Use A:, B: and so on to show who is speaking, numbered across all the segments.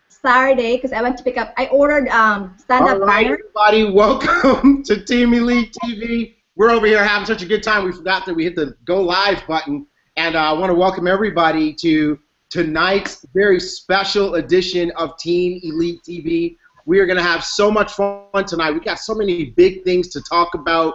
A: Saturday because I went to pick up. I ordered stand-up
B: All right,
A: banner.
B: everybody, welcome to Team Elite TV. We're over here having such a good time. We forgot that we hit the go live button, and I want to welcome everybody to tonight's very special edition of Team Elite TV. We are going to have so much fun tonight. We've got so many big things to talk about.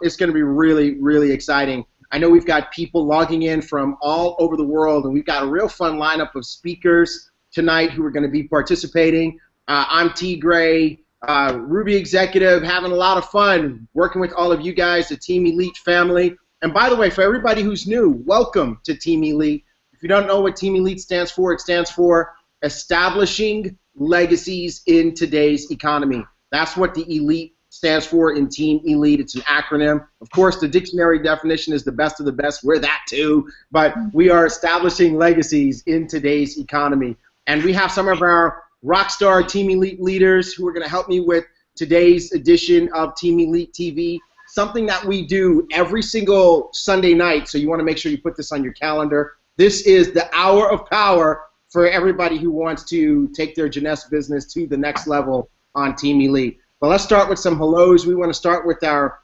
B: It's going to be really, really exciting. I know we've got people logging in from all over the world, and we've got a real fun lineup of speakers tonight who are going to be participating. I'm T.Gray, Ruby executive, having a lot of fun working with all of you guys, the Team Elite family. And by the way, for everybody who's new, welcome to Team Elite. If you don't know what Team Elite stands for, it stands for Establishing Legacies in Today's Economy. That's what the Elite stands for in Team Elite. It's an acronym. Of course, the dictionary definition is the best of the best. We're that too. But we are establishing legacies in today's economy. And we have some of our rockstar Team Elite leaders who are going to help me with today's edition of Team Elite TV, something that we do every single Sunday night, so you want to make sure you put this on your calendar. This is the hour of power for everybody who wants to take their Jeunesse business to the next level on Team Elite. But let's start with some hellos. We want to start with our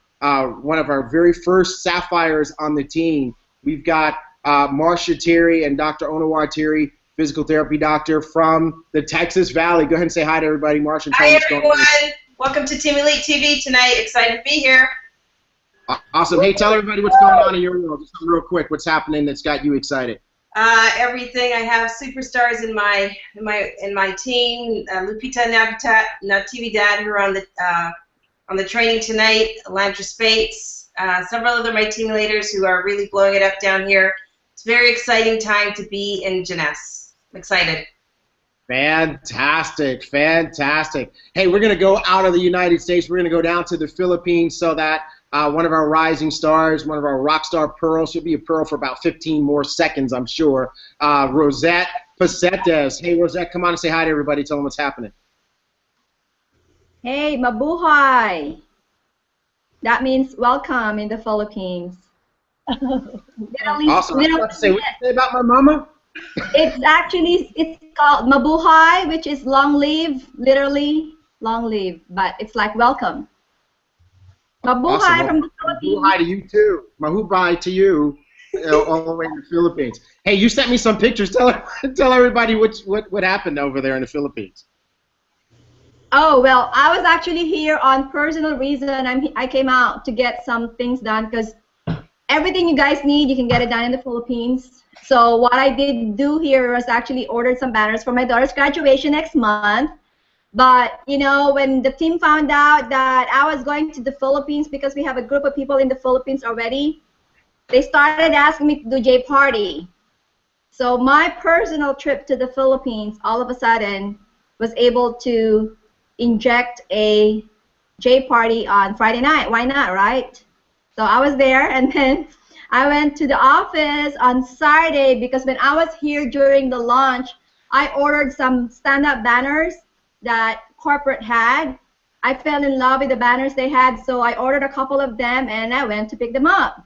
B: one of our very first Sapphires on the team. We've got Marcia Terry and Dr. Onawar Terry, physical therapy doctor from the Texas Valley. Go ahead and say hi to everybody, Marcia.
C: Hi, everyone. Welcome to Team Elite TV tonight. Excited to be here.
B: Awesome. Hey, tell everybody what's going on in your world. Just real quick, what's happening that's got you excited?
C: Everything. I have superstars in my team. Lupita Natividad, who are on the training tonight. Landra Spates, several other my team leaders who are really blowing it up down here. It's a very exciting time to be in Jeunesse. I'm excited.
B: Fantastic, fantastic. Hey, we're going to go out of the United States. We're going to go down to the Philippines so that one of our rising stars, one of our rock star pearls, she'll be a pearl for about 15 more seconds, I'm sure, Rosette Pacetes. Hey, Rosette, come on and say hi to everybody. Tell them what's happening.
A: Hey, mabuhay. That means welcome in the Philippines.
B: Awesome. I was about to say, what did you say about my mama?
A: It's called mabuhay, which is long live, literally long live, but it's like welcome. Mabuhay
B: awesome.
A: From the Philippines.
B: Mabuhay to you too. Mabuhay to you, all the way in the Philippines. Hey, you sent me some pictures. Tell everybody what happened over there in the Philippines.
A: Oh, well, I was actually here on personal reason. I came out to get some things done because everything you guys need, you can get it done in the Philippines. So what I did do here was actually ordered some banners for my daughter's graduation next month. But, you know, when the team found out that I was going to the Philippines because we have a group of people in the Philippines already, they started asking me to do J party. So my personal trip to the Philippines all of a sudden was able to inject a J party on Friday night. Why not, right? So I was there, and then I went to the office on Saturday because when I was here during the launch, I ordered some stand-up banners that corporate had. I fell in love with the banners they had, so I ordered a couple of them and I went to pick them up.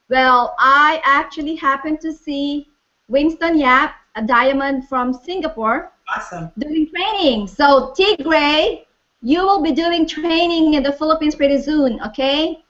A: Well, I actually happened to see Winston Yap, a diamond from Singapore,
C: awesome,
A: doing training. So T.Gray, you will be doing training in the Philippines pretty soon, okay?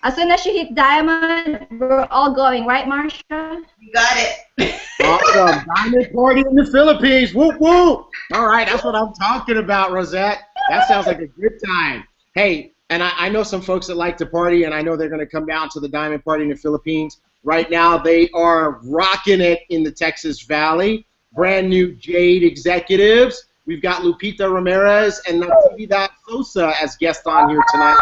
A: As soon as you hit diamond, we're all going, right, Marsha?
C: You got it.
B: Awesome. Diamond party in the Philippines. Whoop, whoop. All right, that's what I'm talking about, Rosette. That sounds like a good time. Hey, and I know some folks that like to party, and I know they're going to come down to the diamond party in the Philippines. Right now, they are rocking it in the Texas Valley. Brand new Jade executives. We've got Lupita Ramirez and Natividad Sosa as guests on here tonight.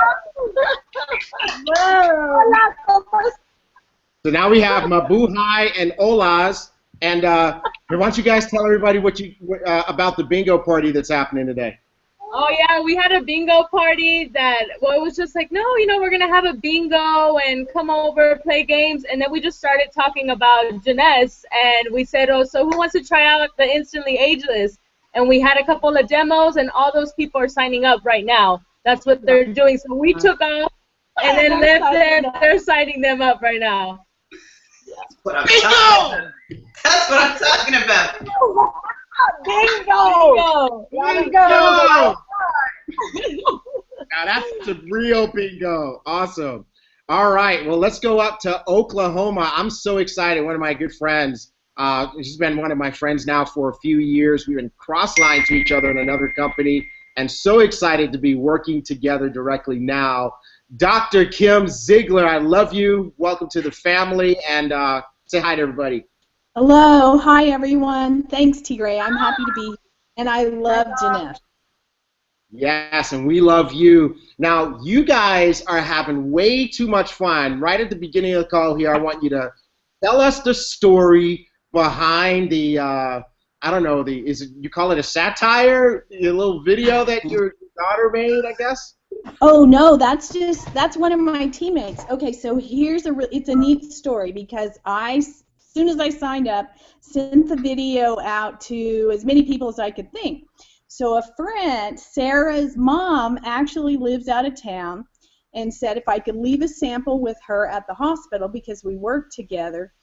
B: So now we have Mabuhay and Olas. And why don't you guys tell everybody what about the bingo party that's happening today?
D: Oh yeah, we had a bingo party that, well, it was just like, no, you know, we're gonna have a bingo and come over, play games, and then we just started talking about Jeunesse, and we said, oh, so who wants to try out the Instantly Ageless? And we had a couple of demos, and all those people are signing up right now. That's what they're doing. So we took off and then left there. They're signing them up right now.
C: That's what I'm talking about.
B: Bingo! Now that's a real bingo. Awesome. All right, well, let's go up to Oklahoma. I'm so excited. One of my good friends, she's been one of my friends now for a few years. We've been cross-lined to each other in another company, and so excited to be working together directly now. Dr. Kim Ziegler, I love you. Welcome to the family, and say hi to everybody.
E: Hello. Hi, everyone. Thanks, T.Gray. I'm happy to be here, and I love Jeanette.
B: Yes, and we love you. Now, you guys are having way too much fun. Right at the beginning of the call here, I want you to tell us the story behind the, I don't know, you call it a satire? A little video that your daughter made, I guess?
E: Oh, no, that's one of my teammates. Okay, so it's a neat story because as soon as I signed up, sent the video out to as many people as I could think. So a friend, Sarah's mom, actually lives out of town and said if I could leave a sample with her at the hospital because we work together,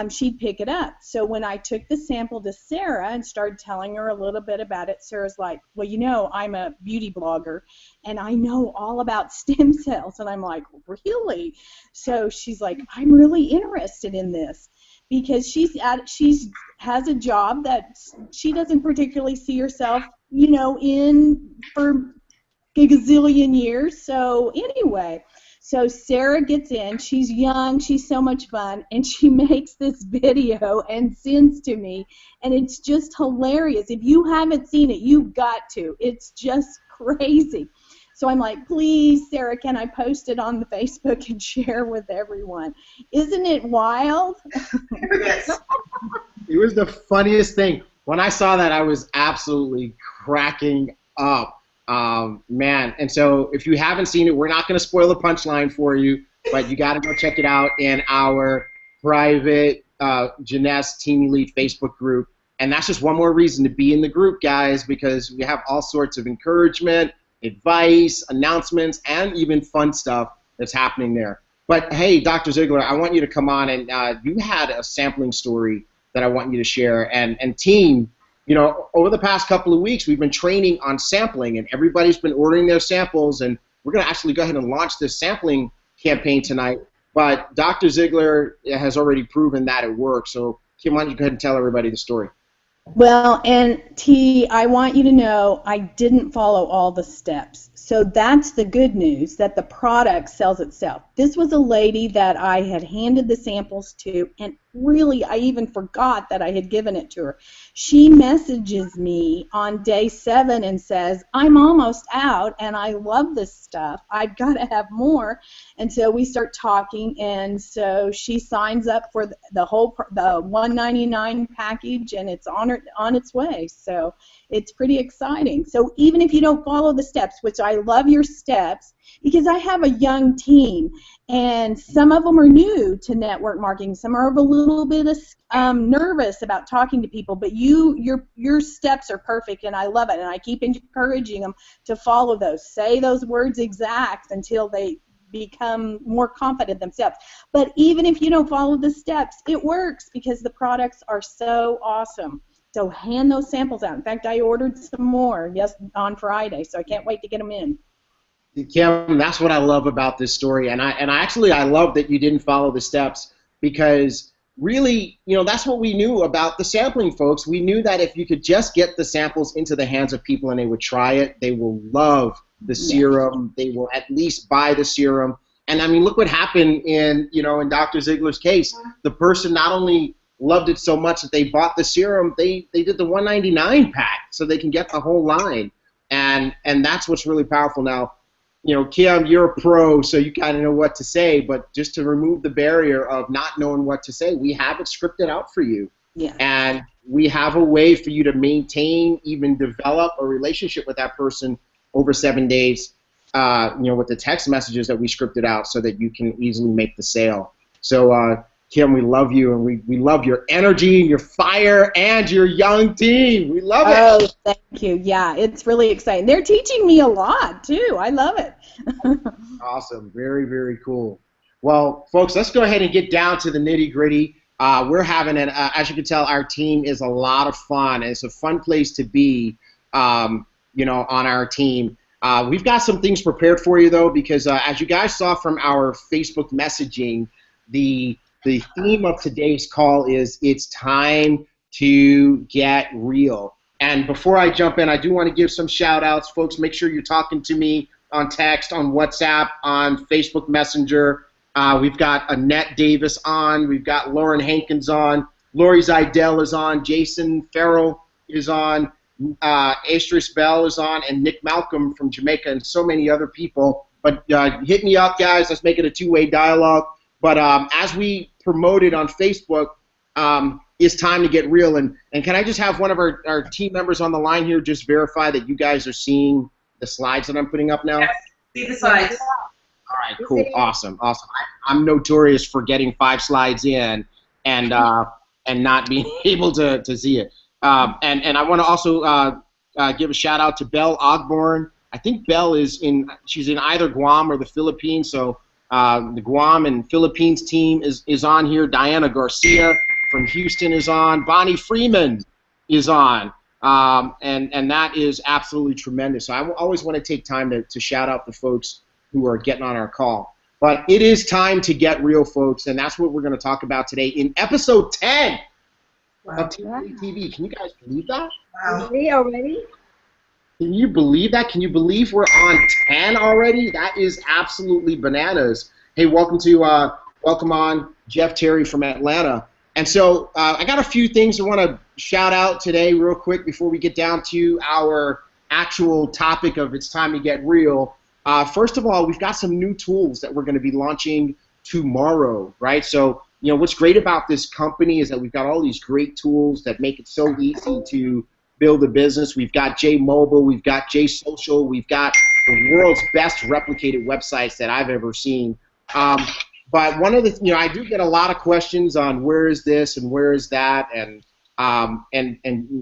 E: she'd pick it up. So when I took the sample to Sarah and started telling her a little bit about it, Sarah's like, well, you know, I'm a beauty blogger and I know all about stem cells. And I'm like, really? So she's like, I'm really interested in this. Because she has a job that she doesn't particularly see herself, you know, in for a gazillion years. So anyway, so Sarah gets in. She's young. She's so much fun, and she makes this video and sends to me, and it's just hilarious. If you haven't seen it, you've got to. It's just crazy. So I'm like, please, Sarah, can I post it on the Facebook and share with everyone? Isn't it wild?
C: Yes.
B: It was the funniest thing. When I saw that, I was absolutely cracking up. Man, and so if you haven't seen it, we're not going to spoil the punchline for you, but you got to go check it out in our private Jeunesse Team Elite Facebook group. And that's just one more reason to be in the group, guys, because we have all sorts of encouragement, advice, announcements, and even fun stuff that's happening there. But hey, Dr. Ziegler, I want you to come on, and you had a sampling story that I want you to share. And team, you know, over the past couple of weeks, we've been training on sampling, and everybody's been ordering their samples, and we're going to actually go ahead and launch this sampling campaign tonight. But Dr. Ziegler has already proven that it works. So Kim, why don't you go ahead and tell everybody the story?
E: Well, and T, I want you to know I didn't follow all the steps. So that's the good news, that the product sells itself. This was a lady that I had handed the samples to, and really I even forgot that I had given it to her. She messages me on day 7 and says, I'm almost out and I love this stuff. I've got to have more. And so we start talking, and so she signs up for the $199 package, and it's on its way. So it's pretty exciting. So even if you don't follow the steps, which I love your steps, because I have a young team, and some of them are new to network marketing. Some are a little bit nervous about talking to people, but your steps are perfect, and I love it. And I keep encouraging them to follow those. Say those words exact until they become more confident themselves. But even if you don't follow the steps, it works because the products are so awesome. So hand those samples out. In fact, I ordered some more on Friday, so I can't wait to get them in.
B: Kim, that's what I love about this story, and I love that you didn't follow the steps, because really, you know, that's what we knew about the sampling, folks. We knew that if you could just get the samples into the hands of people and they would try it, they will love the serum. They will at least buy the serum. And I mean, look what happened in Dr. Ziegler's case. The person not only loved it so much that they bought the serum, they did the $199 pack so they can get the whole line. And that's what's really powerful. Now, you know, Kim, you're a pro, so you kind of know what to say, but just to remove the barrier of not knowing what to say, we have it scripted out for you.
E: Yeah.
B: And we have a way for you to maintain, even develop a relationship with that person over 7 days, with the text messages that we scripted out so that you can easily make the sale. So, Kim, we love you, and we love your energy, your fire, and your young team. We love it.
E: Oh, thank you. Yeah, it's really exciting. They're teaching me a lot, too. I love it.
B: Awesome. Very, very cool. Well, folks, let's go ahead and get down to the nitty-gritty. We're having as you can tell, our team is a lot of fun. It's a fun place to be. on our team. We've got some things prepared for you, though, because as you guys saw from our Facebook messaging, the theme of today's call is it's time to get real. And before I jump in, I do want to give some shout-outs. Folks, make sure you're talking to me on text, on WhatsApp, on Facebook Messenger. We've got Annette Davis on. We've got Lauren Hankins on. Lori Zidell is on. Jason Farrell is on. Astris Bell is on. And Nick Malcolm from Jamaica and so many other people. But hit me up, guys. Let's make it a two-way dialogue. But as we promoted on Facebook, it's time to get real. And can I just have one of our team members on the line here just verify that you guys are seeing the slides that I'm putting up now?
C: Yes, see the slides.
B: All right, cool, awesome. I'm notorious for getting 5 slides in and not being able to see it. And I want to also give a shout out to Belle Ogborn. I think Belle she's in either Guam or the Philippines. So the Guam and Philippines team is on here. Diana Garcia from Houston is on. Bonnie Freeman is on. And that is absolutely tremendous. So I always want to take time to shout out the folks who are getting on our call. But it is time to get real, folks, and that's what we're going to talk about today in episode 10 of TV. Can you guys believe that?
C: Wow.
A: Already?
B: Can you believe that? Can you believe we're on 10 already? That is absolutely bananas. Hey, welcome on Jeff Terry from Atlanta. And so I got a few things I want to shout out today real quick before we get down to our actual topic of it's time to get real. First of all, we've got some new tools that we're going to be launching tomorrow, right? So, what's great about this company is that we've got all these great tools that make it so easy to build a business. We've got J Mobile, we've got J Social, we've got the world's best replicated websites that I've ever seen. But one of the, I do get a lot of questions on where is this and where is that, and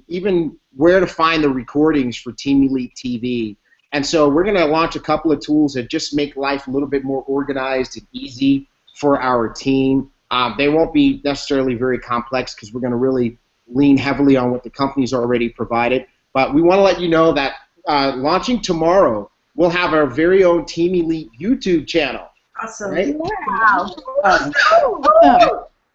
B: even where to find the recordings for Team Elite TV. And so we're going to launch a couple of tools that just make life a little bit more organized and easy for our team. They won't be necessarily very complex because we're going to really lean heavily on what the company's already provided. But we want to let you know that launching tomorrow, we'll have our very own Team Elite YouTube channel.
C: Awesome.
B: Right?
A: Wow.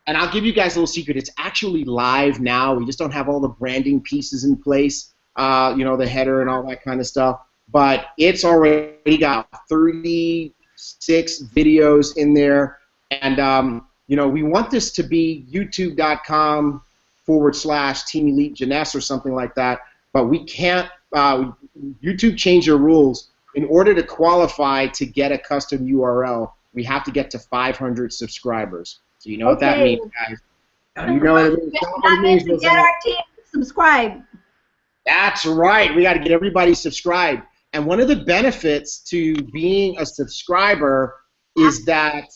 B: And I'll give you guys a little secret. It's actually live now. We just don't have all the branding pieces in place, the header and all that kind of stuff. But it's already got 36 videos in there. And, we want this to be youtube.com/Team Elite Jeunesse or something like that. But we can't, YouTube changed their rules. In order to qualify to get a custom URL, we have to get to 500 subscribers. So you know what that means, guys. You know what it means.
A: That means to get our team subscribed.
B: That's right. We got to get everybody subscribed. And one of the benefits to being a subscriber is that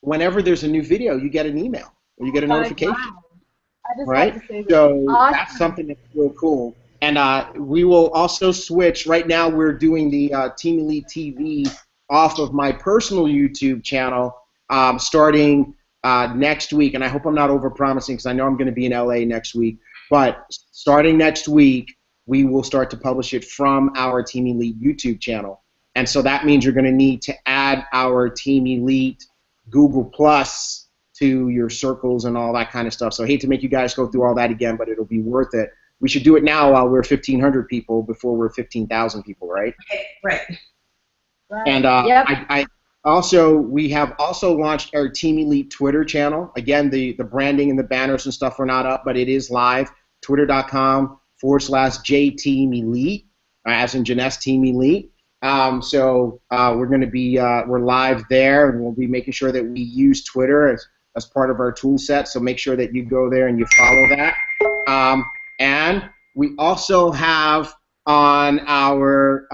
B: whenever there's a new video, you get an email or you get a notification.
D: Wow. I just
B: right?
D: like to say that.
B: So
A: Awesome.
B: that's something that's real cool. And we will also switch. Right now we're doing the Team Elite TV off of my personal YouTube channel starting next week. And I hope I'm not over-promising because I know I'm going to be in LA next week. But starting next week, we will start to publish it from our Team Elite YouTube channel. And so that means you're going to need to add our Team Elite Google Plus to your circles and all that kind of stuff. So I hate to make you guys go through all that again, but it'll be worth it. We should do it now while we're 1,500 people before we're 15,000 people, right?
C: Okay, right.
B: And
A: Yep.
B: we have also launched our Team Elite Twitter channel. Again, the branding and the banners and stuff are not up, but it is live. Twitter.com/JTeam Elite, as in Jeunesse Team Elite. So we're going to be we're live there, and we'll be making sure that we use Twitter as part of our tool set. So make sure that you go there and you follow that. And we also have on our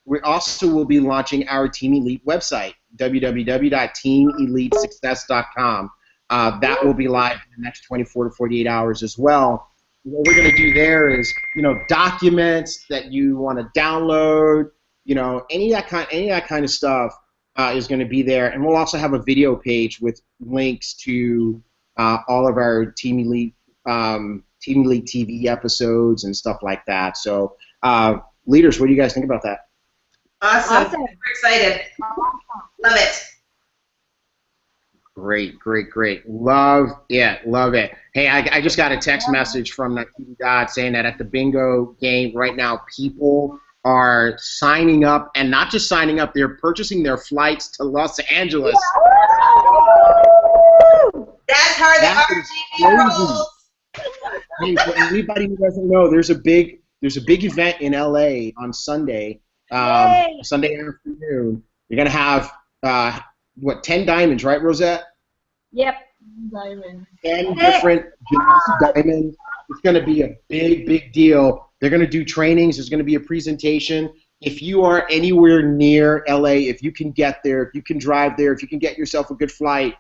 B: we also will be launching our Team Elite website, www.teamelitesuccess.com. That will be live in the next 24 to 48 hours as well. What we're going to do there is, documents that you want to download, any of that kind of stuff is going to be there. And we'll also have a video page with links to all of our Team Elite Team Elite TV episodes and stuff like that. So, leaders, what do you guys think about that?
C: Awesome. Super excited. Love it.
B: Great, great, great. Love it, love it. Hey, I just got a text message from TV Dad saying that at the bingo game right now, people are signing up, and not just signing up, they're purchasing their flights to Los Angeles.
C: That's how the RGB rolls.
B: Hey, for anybody who doesn't know, there's a big event in LA on Sunday, Sunday afternoon. You're gonna have 10 diamonds, right, Rosette?
A: Yep.
B: 10 different diamonds. It's going to be a big, big deal. They're going to do trainings. There's going to be a presentation. If you are anywhere near LA, if you can get there, if you can drive there, if you can get yourself a good flight,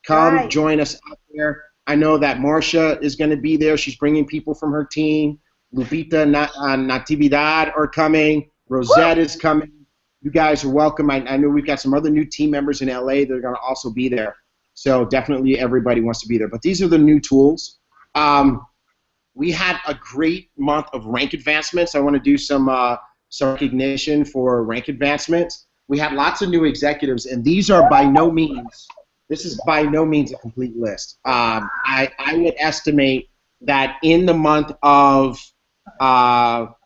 B: come join us out there. I know that Marcia is going to be there. She's bringing people from her team. Lupita, Natividad are coming. Rosette is coming. You guys are welcome. I know we've got some other new team members in LA that are going to also be there. So definitely everybody wants to be there. But these are the new tools. We had a great month of rank advancements. I want to do some recognition for rank advancements. We had lots of new executives, and these are by no means, this is by no means a complete list. I would estimate that in the month of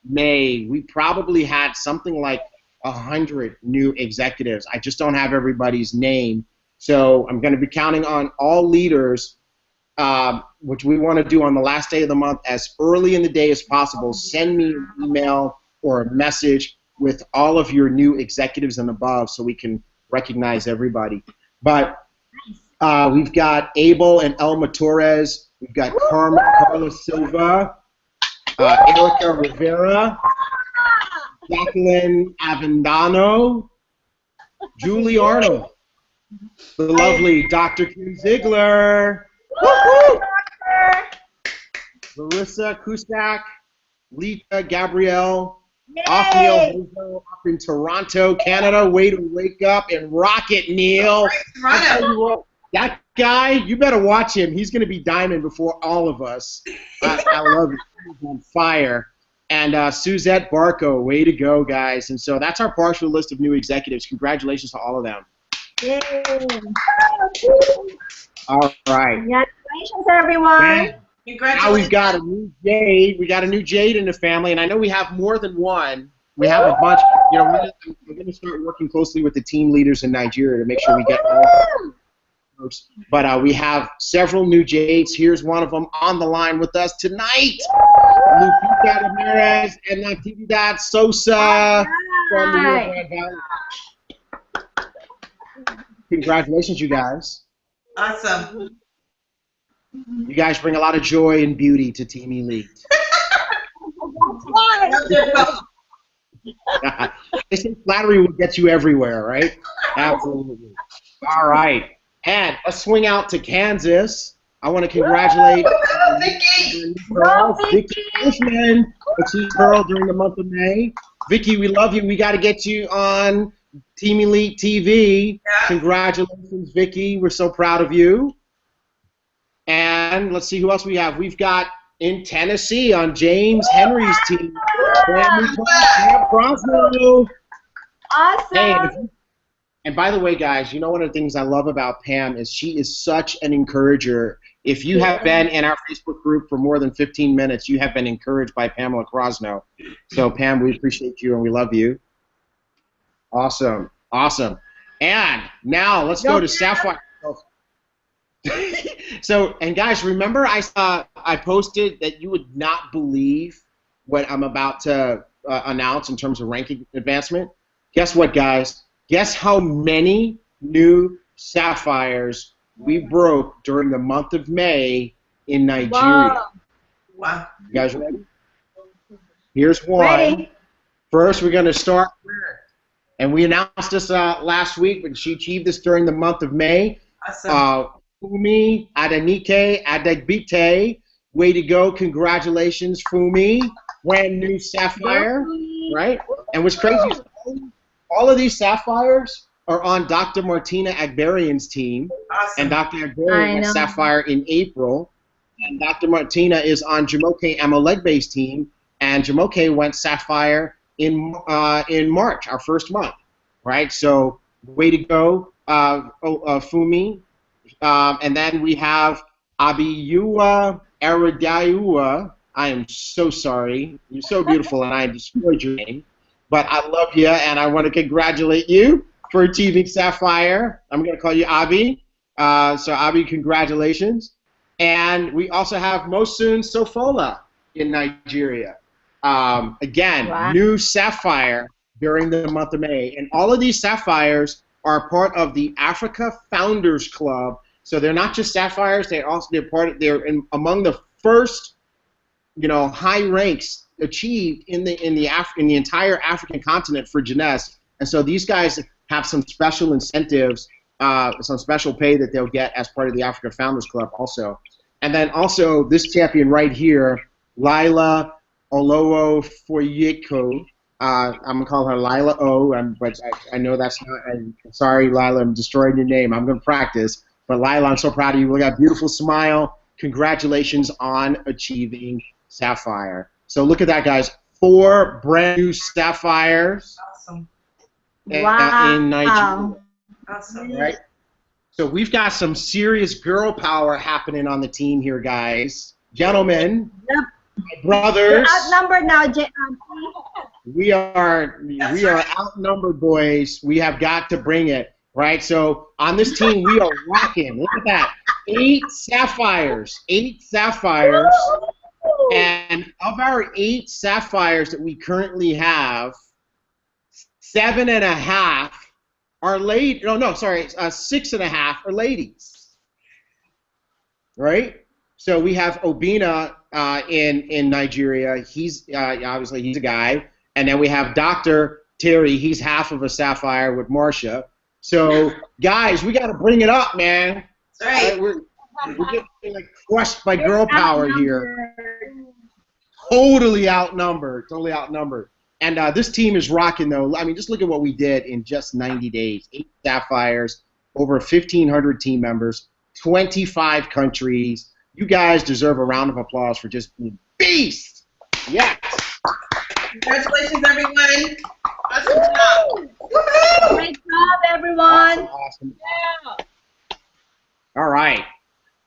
B: May, we probably had something like 100 new executives. I just don't have everybody's name. So I'm going to be counting on all leaders, which we want to do on the last day of the month as early in the day as possible. Send me an email or a message with all of your new executives and above so we can recognize everybody. But we've got Abel and Elma Torres. We've got Carla Silva, Erica Rivera, Jacqueline Avendano, Julie Arnold, the lovely Dr. Kim Ziegler, Larissa Cusack, Lita Gabrielle, Othniel Hozo up in Toronto, Canada. Way to wake up and rock it, Neil. I tell you what, that guy, you better watch him. He's going to be diamond before all of us. I love it. He's on fire. And Suzette Barco, way to go, guys. And so that's our partial list of new executives. Congratulations to all of them.
A: Yay.
B: All right.
A: Congratulations, everyone.
B: And now we've got a new Jade. We got a new Jade in the family, and I know we have more than one. We have a bunch. You know, we're going to start working closely with the team leaders in Nigeria to make sure we get all groups. But we have several new Jades. Here's one of them on the line with us tonight. Lupita Ramirez and Natividad Sosa from the Rio Grande Valley. Congratulations, you guys.
C: Awesome.
B: You guys bring a lot of joy and beauty to Team Elite. They say flattery will get you everywhere, right? Absolutely. All right. And let's swing out to Kansas. I want to congratulate Vicky Cushman, Achieve Pearl during the month of May. Vicky, we love you. We got to get you on Team Elite TV. Yeah. Congratulations, Vicky. We're so proud of you. And let's see who else we have. We've got in Tennessee on James Henry's team. Pam Croswell.
A: Awesome.
B: Hey, and by the way, guys, you know one of the things I love about Pam is she is such an encourager. If you have been in our Facebook group for more than 15 minutes, you have been encouraged by Pamela Crosno. So, Pam, we appreciate you and we love you. Awesome. Awesome. And now let's go to Sapphire. So, and guys, remember I posted that you would not believe what I'm about to announce in terms of ranking advancement? Guess what, guys? Guess how many new Sapphires we broke during the month of May in Nigeria?
C: Wow.
B: You guys ready? Here's one.
A: Ready.
B: First, we're going to start there. And we announced this last week, but she achieved this during the month of May.
C: Awesome.
B: Fumi Adenike Adegbite. Way to go. Congratulations, Fumi. Brand new Sapphire. Right? And what's crazy is all of these Sapphires are on Dr. Martina Agbarian's team.
C: Awesome.
B: And Dr. Agbarian got Sapphire in April. And Dr. Martina is on Jamoke Amolegbe's team, and Jamoke went Sapphire in March, our first month, right? So way to go, Fumi. And then we have Abiyua Aradaiua. I am so sorry. You're so beautiful, and I destroyed your name. But I love you, and I want to congratulate you for achieving Sapphire. I'm going to call you Abi. So, Abi, congratulations. And we also have Mosun Sofola in Nigeria. Again,
A: Wow.
B: new Sapphire during the month of May. And all of these Sapphires are part of the Africa Founders Club. So they're not just Sapphires, they're among the first, high ranks achieved in the entire African continent for jeunesse. And so these guys have some special incentives, some special pay that they'll get as part of the Africa Founders Club also. And then also this champion right here, Lila Olowo Foyeko. I'm going to call her Lila O, but I know that's not, I'm sorry, Lila, I'm destroying your name. I'm going to practice. But Lila, I'm so proud of you. Look at that beautiful smile. Congratulations on achieving Sapphire. So look at that, guys. 4 brand new Sapphires.
C: Awesome.
A: Wow.
B: In Nigeria.
C: Awesome.
B: Right? So we've got some serious girl power happening on the team here, guys. Gentlemen,
A: Yep.
B: my brothers.
A: You're outnumbered now,
B: We are outnumbered, boys. We have got to bring it, right? So on this team, we are rocking. Look at that. 8 Sapphires. 8 Sapphires. And of our 8 Sapphires that we currently have, 7.5 are ladies. No, sorry, 6.5 are ladies. Right? So we have Obina in Nigeria. He's obviously he's a guy. And then we have Dr. Terry. He's half of a Sapphire with Marcia. So, guys, we got to bring it up, man.
C: That's right.
B: We're getting like crushed by girl power here. Totally outnumbered. Totally outnumbered. And this team is rocking, though. I mean, just look at what we did in just 90 days. 8 Sapphires, over 1,500 team members, 25 countries. You guys deserve a round of applause for just being beasts. Yes.
C: Congratulations, everyone. Awesome job.
A: Great job, everyone.
B: Awesome. All right.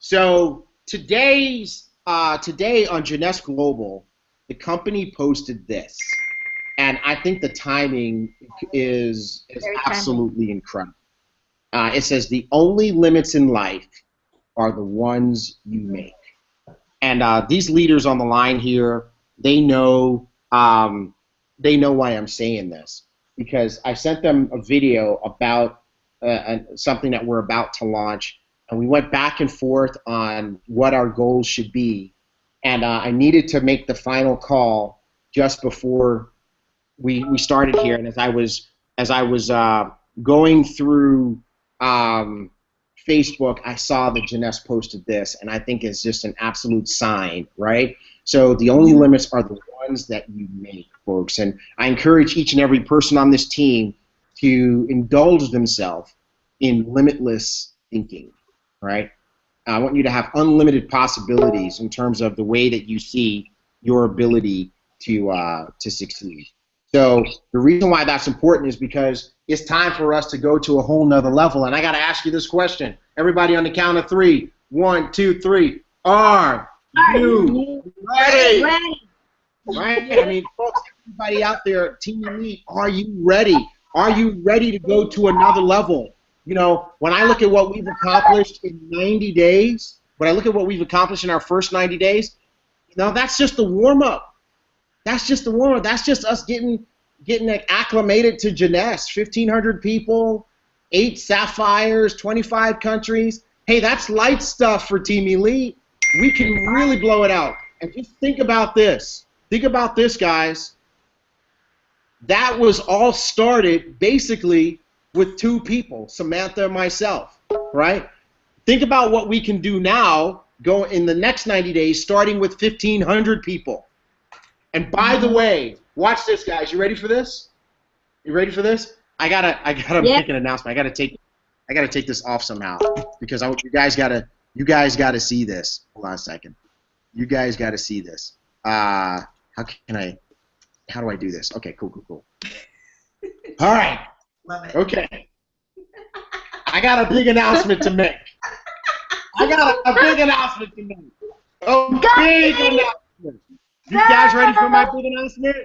B: So today on Jeunesse Global, the company posted this, and I think the timing is absolutely incredible. It says the only limits in life are the ones you make. And these leaders on the line here, they know why I'm saying this, because I sent them a video about something that we're about to launch, and we went back and forth on what our goals should be, and I needed to make the final call just before we started here. And as I was going through Facebook, I saw that Jeunesse posted this, and I think it's just an absolute sign, right? So the only limits are the ones that you make, folks. And I encourage each and every person on this team to indulge themselves in limitless thinking, right? I want you to have unlimited possibilities in terms of the way that you see your ability to succeed. So the reason why that's important is because it's time for us to go to a whole nother level. And I got to ask you this question. Everybody on the count of 3. 1, 2, 3. Are you ready? Right? I mean, folks, everybody out there, Team Elite, are you ready? Are you ready to go to another level? You know, when I look at what we've accomplished in 90 days, when I look at what we've accomplished in our first 90 days, you know, that's just the warm-up. That's just the warm-up. That's just us getting acclimated to Jeunesse. 1,500 people, 8 Sapphires, 25 countries. Hey, that's light stuff for Team Elite. We can really blow it out. And just think about this. Think about this, guys. That was all started basically with 2 people, Samantha and myself, right? Think about what we can do now, go in the next 90 days, starting with 1,500 people. And by the way, watch this, guys. You ready for this? You ready for this? I gotta make an announcement. I gotta take this off somehow because you guys gotta see this. Hold on a second. You guys got to see this. How do I do this? Okay, cool. All right.
C: Love it.
B: Okay. I got a big announcement to make. Oh, big announcement. You guys ready for my big announcement?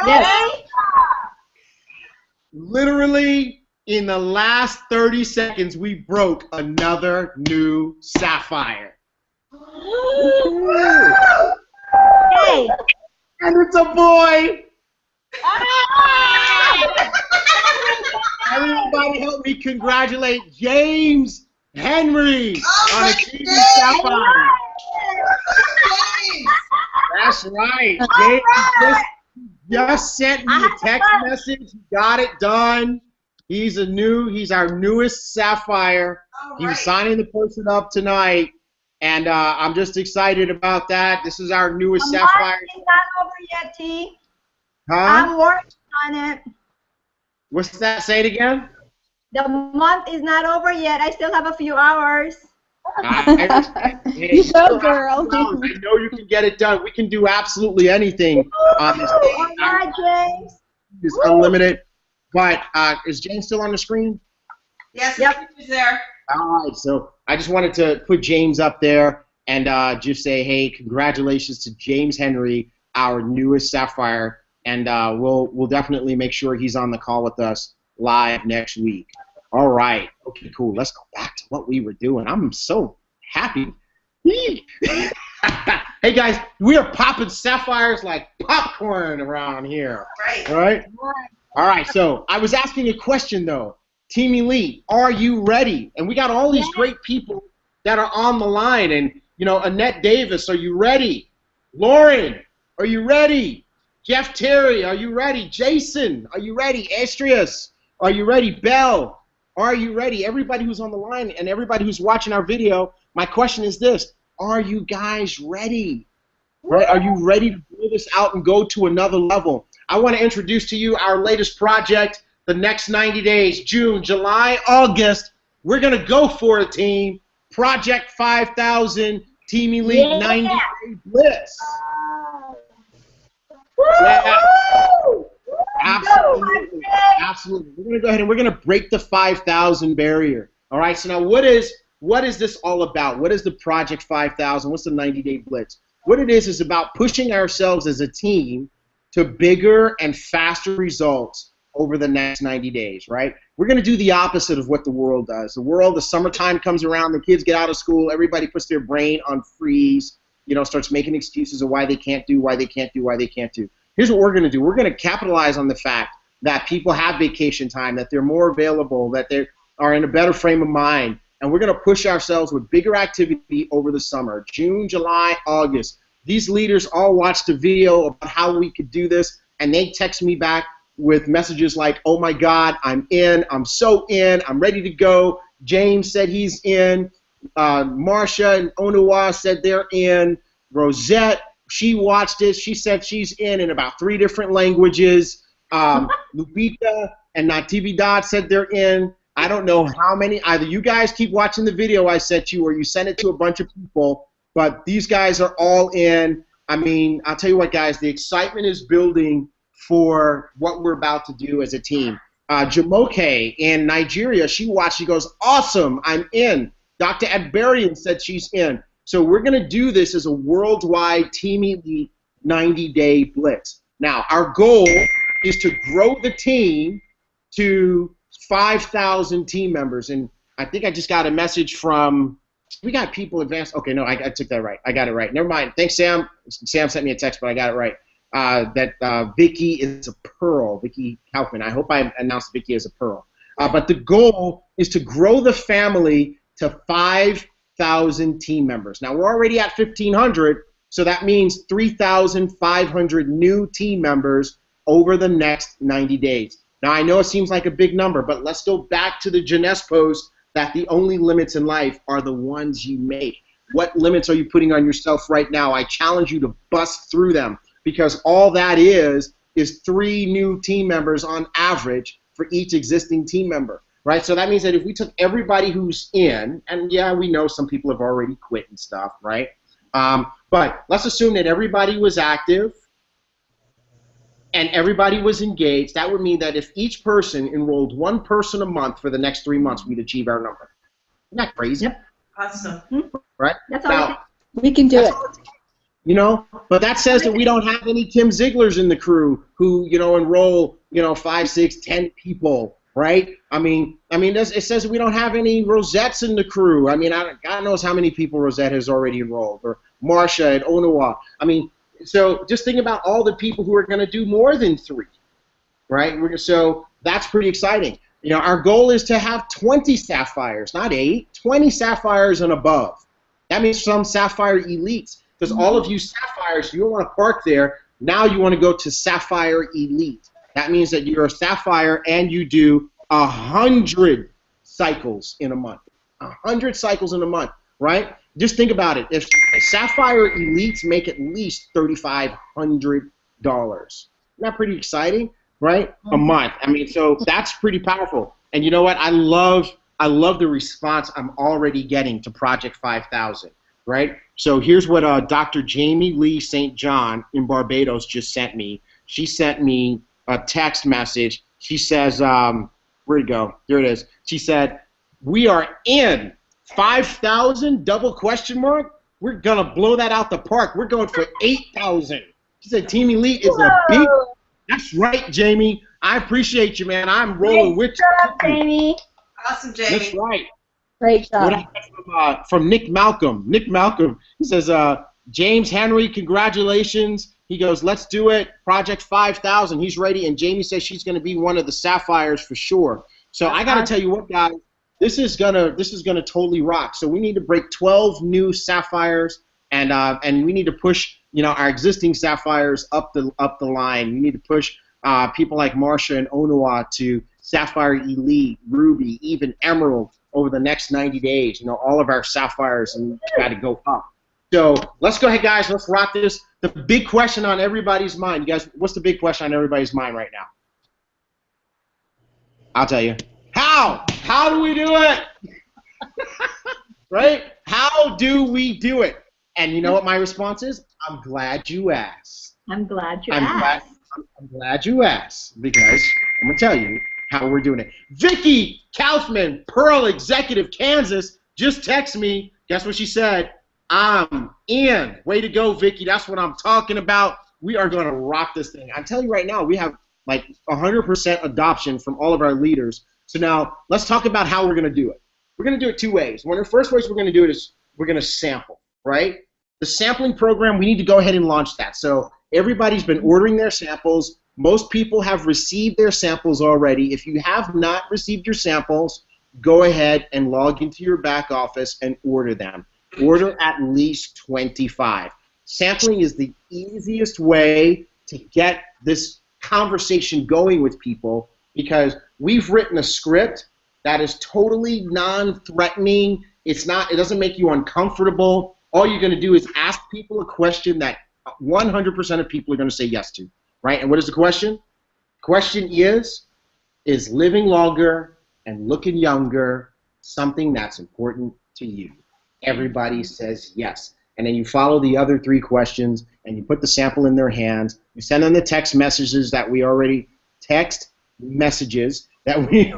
A: Ready?
B: Literally, in the last 30 seconds, we broke another new sapphire.
A: Hey.
B: And it's a boy. Everybody help me congratulate James Henry on achieving sapphire. That's right. James just sent me a text message. He got it done. He's our newest sapphire. He was signing the person up tonight, and I'm just excited about that. This is our newest sapphire.
A: It's not over yet, T.
B: Huh?
A: I'm working on it.
B: What's that? Say it again.
A: The month is not over yet. I still have a few hours.
B: You
E: go, girl.
B: I know you can get it done. We can do absolutely anything on this.
A: All right, James.
B: It's unlimited. But is James still on the screen?
C: Yes,
A: Yep.
C: he's there.
B: All right. So I just wanted to put James up there and just say, hey, congratulations to James Henry, our newest sapphire, and we'll definitely make sure he's on the call with us live next week. All right. Okay, cool. Let's go back to what we were doing. I'm so happy. Hey, guys, we are popping sapphires like popcorn around here.
C: Right.
B: All right? All right, so I was asking a question, though. Team Elite, are you ready? And we got all these great people that are on the line. And, you know, Annette Davis, are you ready? Lauren, are you ready? Jeff Terry, are you ready? Jason, are you ready? Astrius, are you ready? Belle, are you ready? Everybody who's on the line and everybody who's watching our video, my question is this. Are you guys ready? Right? Are you ready to blow this out and go to another level? I want to introduce to you our latest project, the next 90 days, June, July, August. We're going to go for it, team. Project 5000, Team Elite 90-Day Blitz. Yeah. Absolutely. Absolutely. We're going to go ahead and we're going to break the 5,000 barrier. All right, so now what is this all about? What is the Project 5000? What's the 90-Day Blitz? What it is about pushing ourselves as a team to bigger and faster results over the next 90 days, right? We're going to do the opposite of what the world does. The summertime comes around, the kids get out of school, everybody puts their brain on freeze, you know, starts making excuses of why they can't do. Here's what we're going to do. We're going to capitalize on the fact that people have vacation time, that they're more available, that they are in a better frame of mind, and we're going to push ourselves with bigger activity over the summer, June, July, August. These leaders all watched a video about how we could do this, and they text me back with messages like, oh my God, I'm in, I'm so in, I'm ready to go. James said he's in. Marsha and Onawa said they're in. Rosette, she watched it. She said she's in about 3 different languages. Lupita and Natividad said they're in. I don't know how many. Either you guys keep watching the video I sent you or you send it to a bunch of people. But these guys are all in. I mean, I'll tell you what, guys, the excitement is building for what we're about to do as a team. Jamoke in Nigeria, she watched, she goes, awesome, I'm in. Dr. Adbarian said she's in. So we're going to do this as a worldwide Team Elite 90-Day Blitz. Now, our goal is to grow the team to 5,000 team members. And I think I just got a message from, we got people advanced. Okay, no, I took that right. I got it right. Never mind. Thanks, Sam. Sam sent me a text, but I got it right. That Vicky is a pearl, Vicky Kaufman. I hope I announced Vicky as a pearl. But the goal is to grow the family to 5,000 team members. Now, we're already at 1,500, so that means 3,500 new team members over the next 90 days. Now, I know it seems like a big number, but let's go back to the Jeunesse post that the only limits in life are the ones you make. What limits are you putting on yourself right now? I challenge you to bust through them, because all that is 3 new team members on average for each existing team member, right? So that means that if we took everybody who's in, and yeah, we know some people have already quit and stuff, right? But let's assume that everybody was active and everybody was engaged. That would mean that if each person enrolled one person a month for the next 3 months, we'd achieve our number. Isn't that crazy?
A: Yep.
C: Awesome.
B: Right?
A: That's all.
B: Now,
E: We can do it.
B: you know, but that says that we don't have any Tim Zieglers in the crew who, you know, enroll, you know, 5, 6, 10 people, right? I mean, it says that we don't have any Rosettes in the crew. I mean, God knows how many people Rosette has already enrolled, or Marsha and Onawa. I mean, so just think about all the people who are going to do more than 3, right? So that's pretty exciting. You know, our goal is to have 20 Sapphires, not 8, 20 Sapphires and above. That means some Sapphire Elites, because all of you Sapphires, you don't want to park there. Now you want to go to Sapphire Elite. That means that you're a Sapphire and you do 100 cycles in a month. 100 cycles in a month, right? Just think about it. If Sapphire Elites make at least $3,500, isn't that pretty exciting, right? A month. I mean, so that's pretty powerful. And you know what? I love the response I'm already getting to Project 5000, right? So here's what Dr. Jamie Lee St. John in Barbados just sent me. She sent me a text message. She says, where'd it go? There it is. She said, we are in 5,000 double question mark. We're going to blow that out the park. We're going for 8,000. She said Team Elite is a big. That's right, Jamie. I appreciate you, man. I'm rolling with you.
A: Jamie.
C: Awesome, Jamie.
B: That's right.
E: Great job.
B: What I got from Nick Malcolm. Nick Malcolm. He says, James Henry, congratulations. He goes, let's do it. Project 5000. He's ready. And Jamie says she's going to be one of the Sapphires for sure. So I got to tell you what, guys. This is gonna totally rock. So we need to break 12 new Sapphires, and we need to push, you know, our existing Sapphires up the line. We need to push people like Marsha and Onawa to Sapphire Elite, Ruby, even Emerald over the next 90 days. You know, all of our Sapphires and got to go up. So let's go ahead, guys. Let's rock this. The big question on everybody's mind. You guys, what's the big question on everybody's mind right now? I'll tell you. How? How do we do it? Right? How do we do it? And you know what my response is? I'm glad you asked.
A: I'm glad you asked.
B: I'm glad you asked, because I'm going to tell you how we're doing it. Vicky Kaufman, Pearl Executive, Kansas, just texted me. Guess what she said? I'm in. Way to go, Vicky. That's what I'm talking about. We are going to rock this thing. I'm telling you right now, we have like 100% adoption from all of our leaders. So now let's talk about how we're going to do it. We're going to do it 2 ways. One of the first ways we're going to do it is we're going to sample, right? The sampling program, we need to go ahead and launch that. So everybody's been ordering their samples. Most people have received their samples already. If you have not received your samples, go ahead and log into your back office and order them. Order at least 25. Sampling is the easiest way to get this conversation going with people, because we've written a script that is totally non-threatening. It doesn't make you uncomfortable. All you're going to do is ask people a question that 100% of people are going to say yes to, right? And what is the question? Question is living longer and looking younger something that's important to you? Everybody says yes. And then you follow the other 3 questions, and you put the sample in their hands. You send them the text messages that we already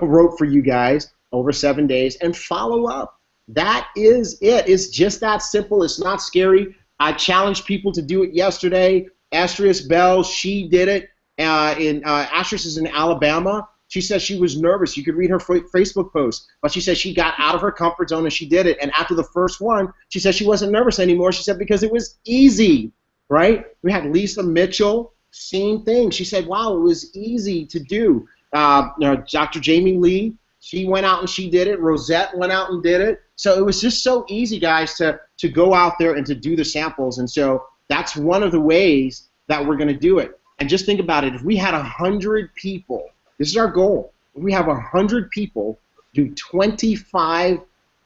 B: wrote for you guys over 7 days, and follow up. That is it. It's just that simple. It's not scary. I challenged people to do it yesterday. Astrid Bell, she did it. Astrid is in Alabama. She says she was nervous. You could read her Facebook post. But she said she got out of her comfort zone and she did it. And after the first one, she said she wasn't nervous anymore. She said because it was easy, right? We had Lisa Mitchell, same thing. She said, wow, it was easy to do. Dr. Jamie Lee, she went out and she did it. Rosette went out and did it. So it was just so easy, guys, to go out there and to do the samples. And so that's one of the ways that we're going to do it. And just think about it. If we had 100 people, this is our goal. If we have 100 people do 25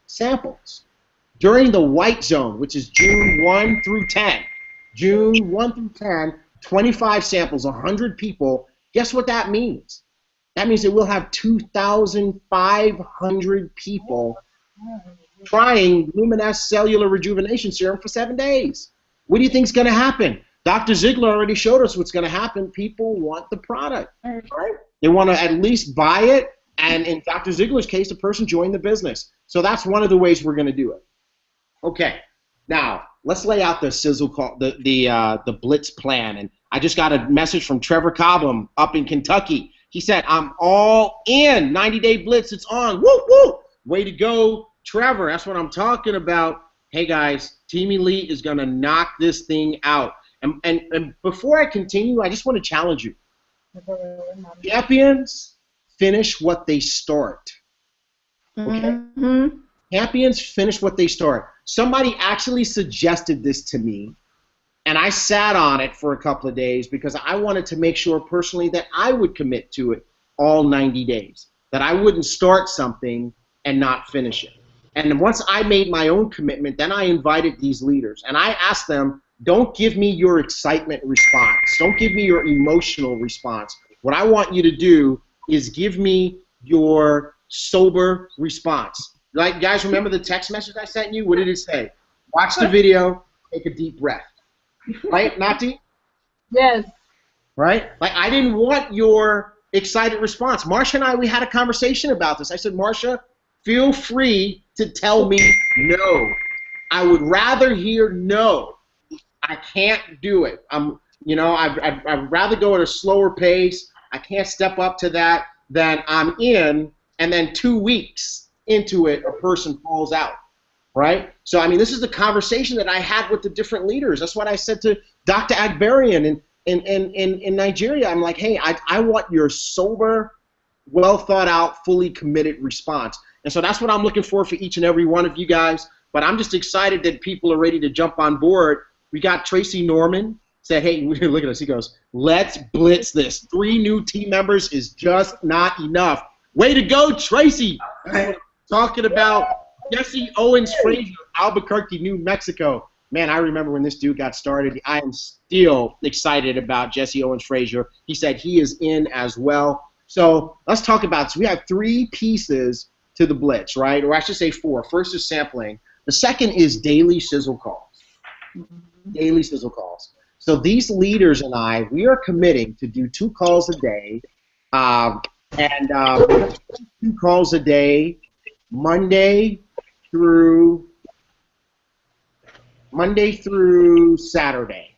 B: samples during the white zone, which is June 1 through 10. June 1 through 10, 25 samples, 100 people. Guess what that means? That means that we'll have 2,500 people trying Luminesce Cellular Rejuvenation Serum for 7 days. What do you think is going to happen? Dr. Ziegler already showed us what's going to happen. People want the product. Right? They want to at least buy it, and in Dr. Ziegler's case, the person joined the business. So that's one of the ways we're going to do it. Okay, now let's lay out the sizzle call, the Blitz plan. And I just got a message from Trevor Cobham up in Kentucky. He said, "I'm all in. 90-day Blitz. It's on. Woo woo! Way to go, Trevor. That's what I'm talking about. Hey guys, Team Elite is going to knock this thing out." And before I continue, I just want to challenge you. Champions finish what they start. Okay?
A: Mm-hmm.
B: Champions finish what they start. Somebody actually suggested this to me, and I sat on it for a couple of days because I wanted to make sure personally that I would commit to it all 90 days, that I wouldn't start something and not finish it. And once I made my own commitment, then I invited these leaders, and I asked them, don't give me your excitement response. Don't give me your emotional response. What I want you to do is give me your sober response. Like, guys, remember the text message I sent you? What did it say? Watch the video, take a deep breath. Right, Nati?
D: Yes.
B: Right? Like, I didn't want your excited response. Marsha and I, we had a conversation about this. I said, Marsha, feel free to tell me no. I would rather hear no. I can't do it. I'd rather go at a slower pace. I can't step up to that than I'm in, and then 2 weeks into it, a person falls out, right? So, I mean, this is the conversation that I had with the different leaders. That's what I said to Dr. Agbarian in Nigeria. I'm like, hey, I want your sober, well thought out, fully committed response. And so that's what I'm looking for each and every one of you guys. But I'm just excited that people are ready to jump on board. We got Tracy Norman said, hey, look at us. He goes, let's blitz this. 3 new team members is just not enough. Way to go, Tracy. Talking about Jesse Owens Frazier, Albuquerque, New Mexico. Man, I remember when this dude got started. I am still excited about Jesse Owens Frazier. He said he is in as well. So let's talk about this. We have 3 pieces to the blitz, right? Or I should say 4. First is sampling. The second is daily sizzle calls. Daily sizzle calls. So these leaders and I, we are committing to do 2 calls a day, and 2 calls a day, Monday through Saturday.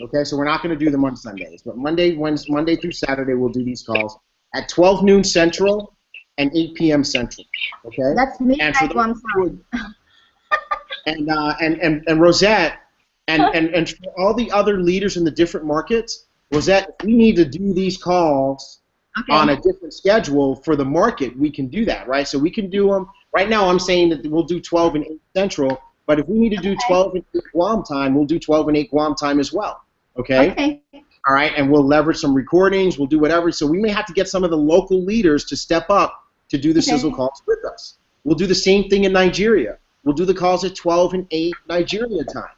B: Okay, so we're not going to do them on Sundays, but Monday through Saturday we'll do these calls at 12 noon Central and 8 p.m. Central. Okay.
A: That's midnight one time.
B: And Rosette. And for all the other leaders in the different markets, Rosette, if we need to do these calls on a different schedule for the market, we can do that, right? So we can do them. Right now I'm saying that we'll do 12 and 8 Central, but if we need to do 12 and 8 Guam time, we'll do 12 and 8 Guam time as well, okay? All right, and we'll leverage some recordings, we'll do whatever. So we may have to get some of the local leaders to step up to do the sizzle calls with us. We'll do the same thing in Nigeria. We'll do the calls at 12 and 8 Nigeria time.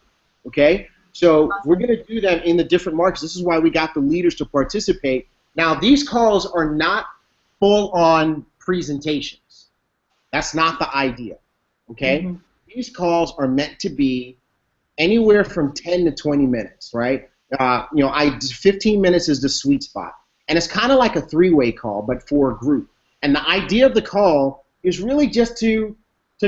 B: Okay, so we're going to do them in the different markets. This is why we got the leaders to participate. Now, these calls are not full-on presentations. That's not the idea. Okay, These calls are meant to be anywhere from 10 to 20 minutes, right? 15 minutes is the sweet spot, and it's kind of like a 3-way call, but for a group. And the idea of the call is really just to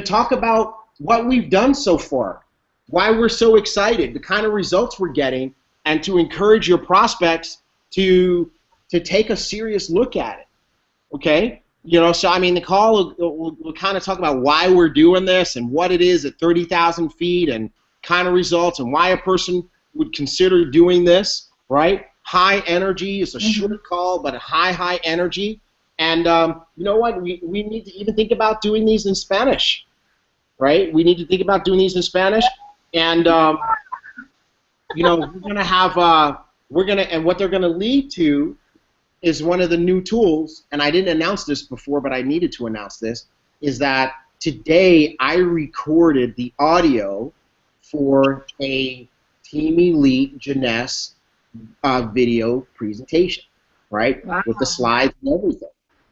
B: talk about what we've done so far. Why we're so excited, the kind of results we're getting, and to encourage your prospects to take a serious look at it, okay? So I mean, the call will kind of talk about why we're doing this and what it is at 30,000 feet and kind of results and why a person would consider doing this, right? High energy, it's a short call, but a high energy. And you know what, we need to even think about doing these in Spanish, right? We need to think about doing these in Spanish. And we're gonna have and what they're gonna lead to is one of the new tools. And I didn't announce this before, but I needed to announce this. Is that today I recorded the audio for a Team Elite Jeunesse video presentation, right? Wow. With the slides and everything.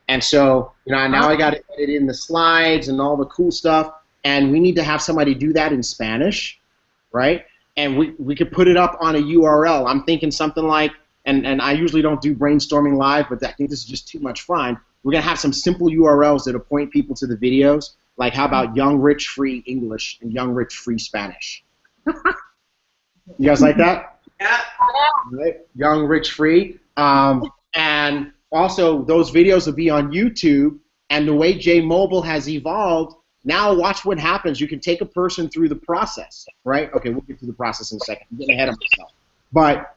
B: And so now I got to edit in the slides and all the cool stuff. and we need to have somebody do that in Spanish, right? And we could put it up on a URL. I'm thinking something like, and I usually don't do brainstorming live, but I think this is just too much fun. We're going to have some simple URLs that'll point people to the videos, like how about Young, Rich, Free English and Young, Rich, Free Spanish? You guys like that?
C: Yeah.
B: Right? Young, Rich, Free. And also, those videos will be on YouTube, and the way J-Mobile has evolved, now watch what happens. You can take a person through the process, right? Okay, we'll get to the process in a second. I'm getting ahead of myself. But,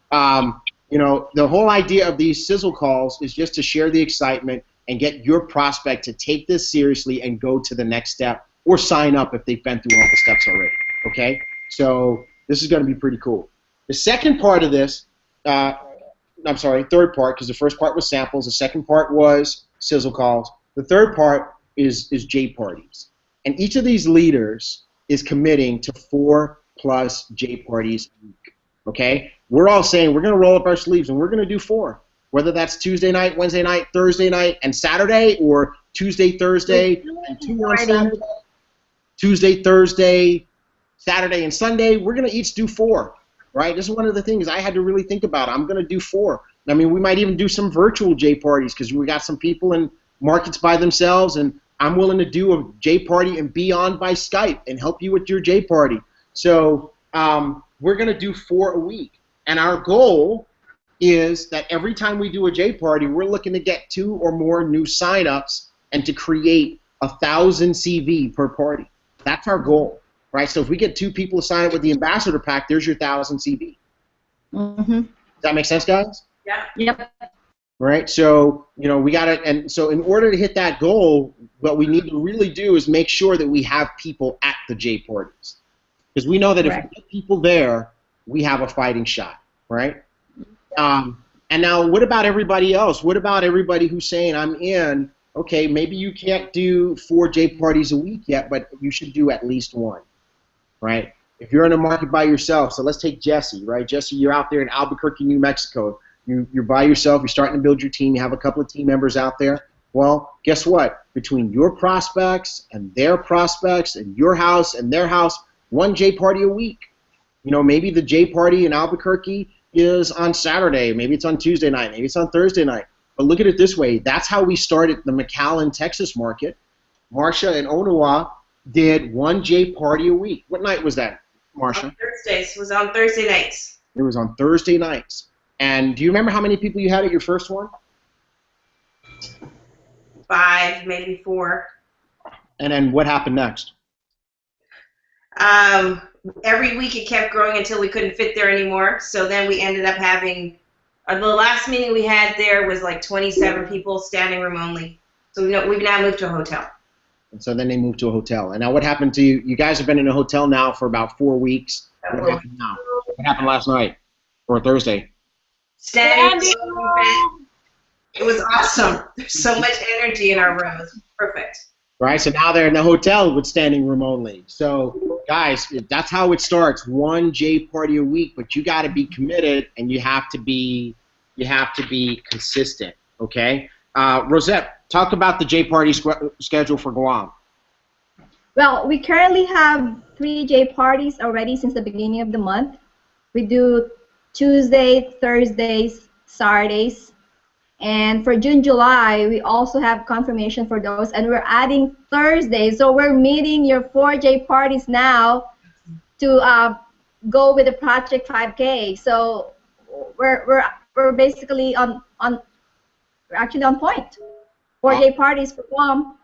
B: you know, the whole idea of these sizzle calls is just to share the excitement and get your prospect to take this seriously and go to the next step or sign up if they've been through all the steps already, okay? So this is going to be pretty cool. The second part of this, I'm sorry, third part, because the first part was samples. The second part was sizzle calls. The third part is J parties. And each of these leaders is committing to 4+ J parties a week, okay? We're all saying we're going to roll up our sleeves and we're going to do 4, whether that's Tuesday night, Wednesday night, Thursday night, and Saturday, or Tuesday, Thursday, and 2 on Saturday, Tuesday, Thursday, Saturday, and Sunday. We're going to each do 4, right? This is one of the things I had to really think about. I'm going to do 4. I mean, we might even do some virtual J parties because we got some people in markets by themselves, and I'm willing to do a J party and be on by Skype and help you with your J party. So we're going to do 4 a week. And our goal is that every time we do a J party, we're looking to get 2 or more new signups and to create 1,000 CV per party. That's our goal, right? So if we get 2 people to sign up with the Ambassador Pack, there's your 1,000 CV.
A: Mm-hmm.
B: Does that make sense, guys?
C: Yeah.
A: Yep.
B: Right? So, you know, we got to, and so in order to hit that goal, what we need to really do is make sure that we have people at the J parties. Because we know that if we get people there, we have a fighting shot, right? And now, what about everybody else? What about everybody who's saying, I'm in, okay, maybe you can't do 4 J parties a week yet, but you should do at least 1, right? If you're in a market by yourself, so let's take Jesse, right? Jesse, you're out there in Albuquerque, New Mexico. You're by yourself. You're starting to build your team. You have a couple of team members out there. Well, guess what? Between your prospects and their prospects and your house and their house, 1 J party a week. You know, maybe the J party in Albuquerque is on Saturday. Maybe it's on Tuesday night. Maybe it's on Thursday night. But look at it this way. That's how we started the McAllen, Texas market. Marcia and Onawa did 1 J party a week. What night was that, Marcia?
C: On Thursdays. It was on Thursday nights.
B: It was on Thursday nights. And do you remember how many people you had at your first one?
C: 5, maybe 4.
B: And then what happened next?
C: Every week it kept growing until we couldn't fit there anymore. So then we ended up having, the last meeting we had there was like 27 people, standing room only. So we've now moved to a hotel.
B: And so then they moved to a hotel. And now what happened to you? You guys have been in a hotel now for about 4 weeks. What happened now? What happened last night or Thursday?
C: Standing room. It was awesome. There's so much energy in our room. It's perfect.
B: Right, so now they're in the hotel with standing room only. So, guys, that's how it starts. 1 J party a week, but you got to be committed and you have to be consistent. Okay, Rosette, talk about the J party schedule for Guam.
A: Well, we currently have 3 J parties already since the beginning of the month. We do Tuesday, Thursdays, Saturdays. And for June, July, we also have confirmation for those, and we're adding Thursdays. So we're meeting your 4 J parties now to go with the Project 5K. So we're basically we're actually on point. 4 J parties for Guam.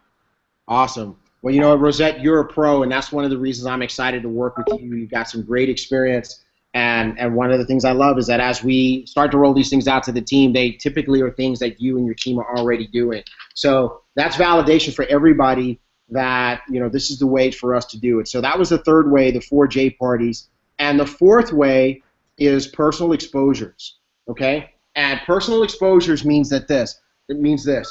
B: Awesome. Well, you know what, Rosette, you're a pro, and that's one of the reasons I'm excited to work with you. You've got some great experience. And one of the things I love is that as we start to roll these things out to the team, they typically are things that you and your team are already doing. So that's validation for everybody that, you know, this is the way for us to do it. So that was the third way, the 4 J parties. And the fourth way is personal exposures, okay? And personal exposures means that it means this.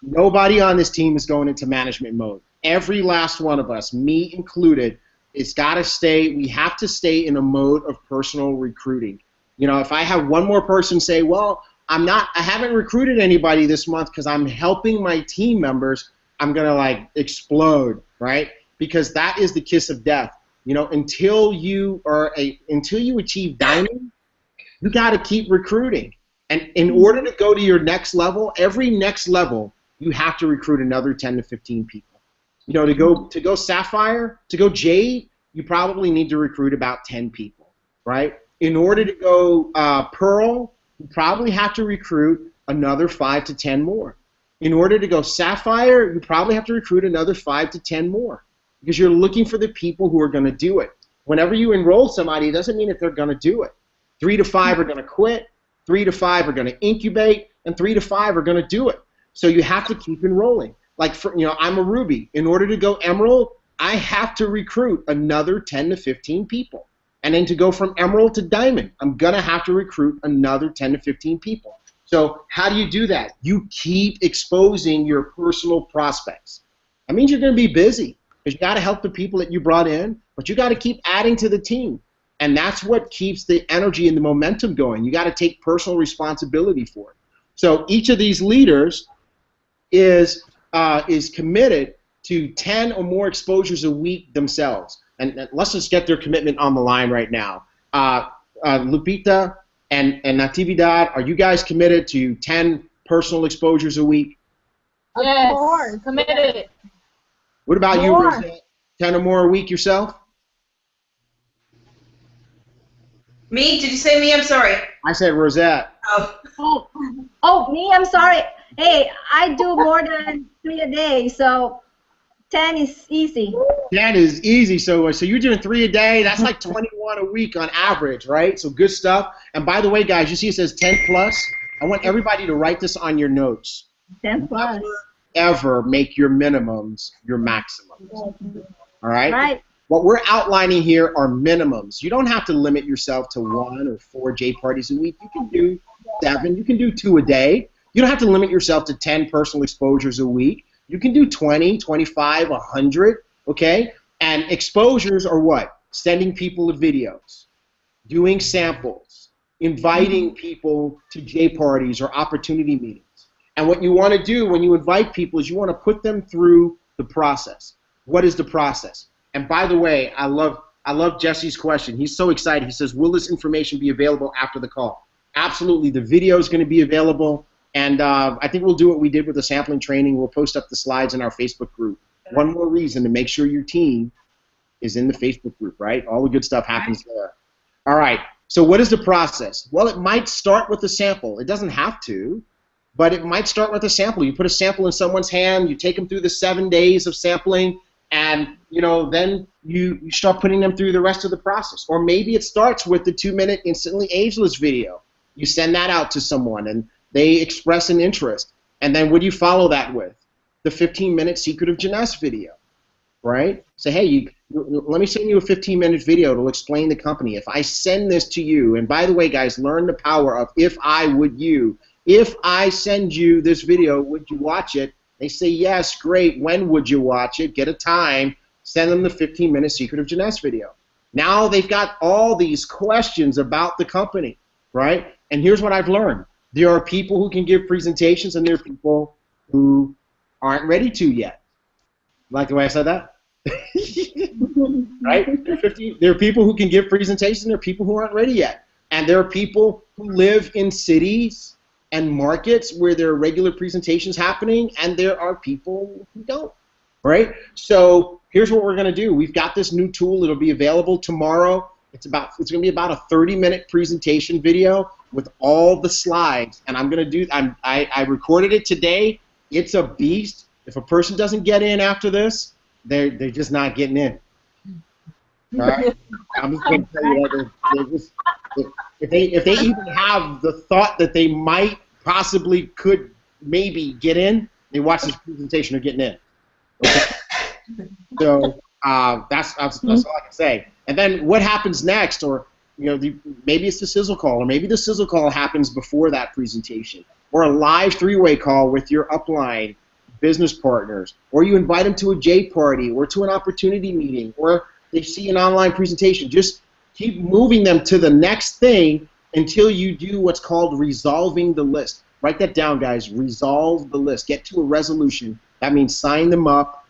B: Nobody on this team is going into management mode. Every last one of us, me included, it's got to stay, we have to stay in a mode of personal recruiting. You know, if I have one more person say, well, I haven't recruited anybody this month because I'm helping my team members, I'm going to like explode, right? because that is the kiss of death. You know, until you achieve diamond, you got to keep recruiting. And in order to go to your next level, every next level, you have to recruit another 10 to 15 people. You know, to go sapphire, to go jade, you probably need to recruit about 10 people, right? In order to go pearl, you probably have to recruit another 5 to 10 more. In order to go sapphire, you probably have to recruit another 5 to 10 more, because you're looking for the people who are going to do it. Whenever you enroll somebody, it doesn't mean that they're going to do it. 3 to 5 are going to quit, 3 to 5 are going to incubate, and 3 to 5 are going to do it. So you have to keep enrolling. Like, I'm a Ruby. In order to go Emerald, I have to recruit another 10 to 15 people. And then to go from Emerald to Diamond, I'm going to have to recruit another 10 to 15 people. So how do you do that? You keep exposing your personal prospects. That means you're going to be busy, because you got to help the people that you brought in, but you got to keep adding to the team. And that's what keeps the energy and the momentum going. You got to take personal responsibility for it. So each of these leaders is committed to 10 or more exposures a week themselves. And let's just get their commitment on the line right now. Lupita and Natividad, are you guys committed to 10 personal exposures a week?
D: Yes, committed.
B: What about you, Rosette? 10 or more a week yourself?
C: Me? Did you say me? I'm sorry.
B: I said Rosette.
A: Oh, me? I'm sorry. Hey, I do more than 3 a day, so 10 is easy.
B: 10 is easy. So you're doing 3 a day. That's like 21 a week on average, right? So good stuff. And by the way, guys, you see it says 10 plus. I want everybody to write this on your notes.
A: 10 plus.
B: Never, ever make your minimums your maximums. All right?
A: Right.
B: What we're outlining here are minimums. You don't have to limit yourself to 1 or 4 J parties a week. You can do 7. You can do 2 a day. You don't have to limit yourself to 10 personal exposures a week. You can do 20, 25, 100, okay? And exposures are what? Sending people the videos, doing samples, inviting people to J parties or opportunity meetings. And what you want to do when you invite people is you want to put them through the process. What is the process? And by the way, I love Jesse's question. He's so excited. He says, will this information be available after the call? Absolutely. The video is going to be available. And I think we'll do what we did with the sampling training. We'll post up the slides in our Facebook group. One more reason to make sure your team is in the Facebook group, right? All the good stuff happens there. All right. So what is the process? Well, it might start with a sample. It doesn't have to, but it might start with a sample. You put a sample in someone's hand. You take them through the 7 days of sampling. And, then you start putting them through the rest of the process. Or maybe it starts with the 2-minute Instantly Ageless video. You send that out to someone, and they express an interest. And then what do you follow that with? The 15-minute Secret of Jeunesse video, right? Say, hey, let me send you a 15-minute video to explain the company. If I send this to you, and by the way, guys, learn the power of if I would you. If I send you this video, would you watch it? They say, yes, great. When would you watch it? Get a time. Send them the 15-minute Secret of Jeunesse video. Now they've got all these questions about the company, right? And here's what I've learned. There are people who can give presentations, and there are people who aren't ready to yet. Like the way I said that? Right? There are people who can give presentations, and there are people who aren't ready yet. And there are people who live in cities and markets where there are regular presentations happening, and there are people who don't, right? So here's what we're going to do. We've got this new tool. It'll be available tomorrow. It's going to be about a 30-minute presentation video with all the slides, and I'm going to do. I recorded it today. It's a beast. If a person doesn't get in after this, they're just not getting in. All right. I'm just going to tell you that they're just. If they even have the thought that they might possibly could maybe get in, they watch this presentation, they're getting in. Okay? So that's all I can say. And then what happens next, or maybe it's the sizzle call, or maybe the sizzle call happens before that presentation, or a live 3-way call with your upline business partners, or you invite them to a J party, or to an opportunity meeting, or they see an online presentation. Just keep moving them to the next thing until you do what's called resolving the list. Write that down, guys. Resolve the list. Get to a resolution. That means sign them up,